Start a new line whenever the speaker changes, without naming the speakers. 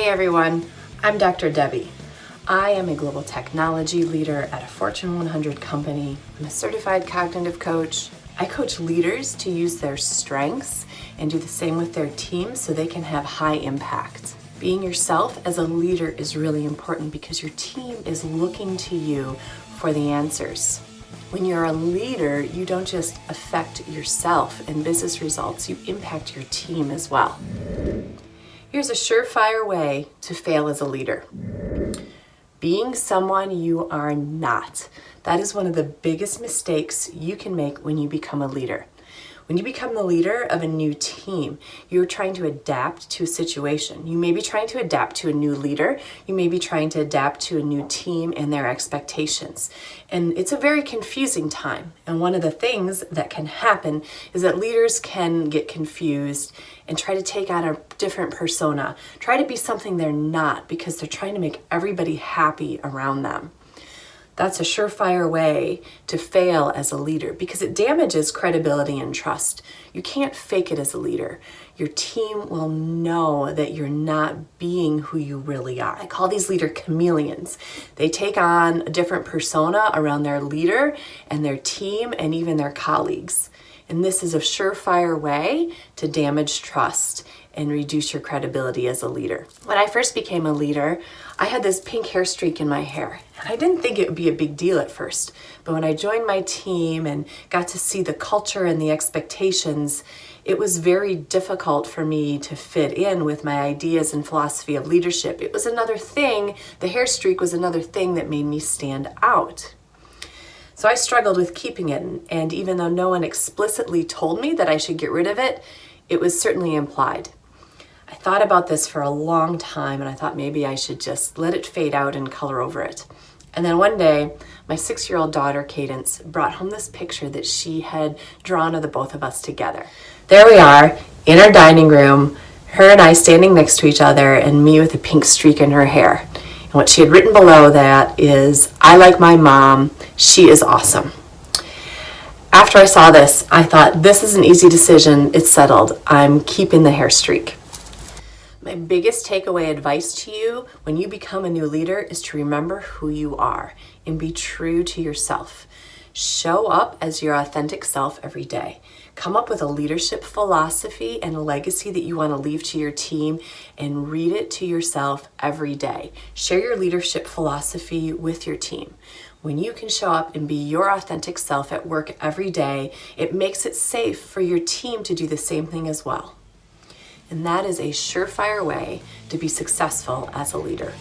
Hey everyone, I'm Dr. Debbie. I am a global technology leader at a Fortune 100 company. I'm a certified cognitive coach. I coach leaders to use their strengths and do the same with their teams so they can have high impact. Being yourself as a leader is really important because your team is looking to you for the answers. When you're a leader, you don't just affect yourself and business results, you impact your team as well. Here's a surefire way to fail as a leader. Being someone you are not. That is one of the biggest mistakes you can make when you become a leader. When you become the leader of a new team, you're trying to adapt to a situation. You may be trying to adapt to a new leader. You may be trying to adapt to a new team and their expectations. And it's a very confusing time. And one of the things that can happen is that leaders can get confused and try to take on a different persona, try to be something they're not because they're trying to make everybody happy around them. That's a surefire way to fail as a leader because it damages credibility and trust. You can't fake it as a leader. Your team will know that you're not being who you really are. I call these leader chameleons. They take on a different persona around their leader and their team and even their colleagues. And this is a surefire way to damage trust and reduce your credibility as a leader. When I first became a leader, I had this pink hair streak in my hair. And I didn't think it would be a big deal at first. But when I joined my team and got to see the culture and the expectations, it was very difficult for me to fit in with my ideas and philosophy of leadership. It was another thing, the hair streak was another thing that made me stand out. So I struggled with keeping it, and even though no one explicitly told me that I should get rid of it, it was certainly implied. I thought about this for a long time, and I thought maybe I should just let it fade out and color over it. And then one day, my 6-year-old daughter, Cadence, brought home this picture that she had drawn of the both of us together. There we are, in our dining room, her and I standing next to each other, and me with a pink streak in her hair. And what she had written below that is, "I like my mom, she is awesome." After I saw this, I thought, this is an easy decision, it's settled, I'm keeping the hair streak. My biggest takeaway advice to you when you become a new leader is to remember who you are and be true to yourself. Show up as your authentic self every day. Come up with a leadership philosophy and a legacy that you want to leave to your team and read it to yourself every day. Share your leadership philosophy with your team. When you can show up and be your authentic self at work every day, it makes it safe for your team to do the same thing as well. And that is a surefire way to be successful as a leader.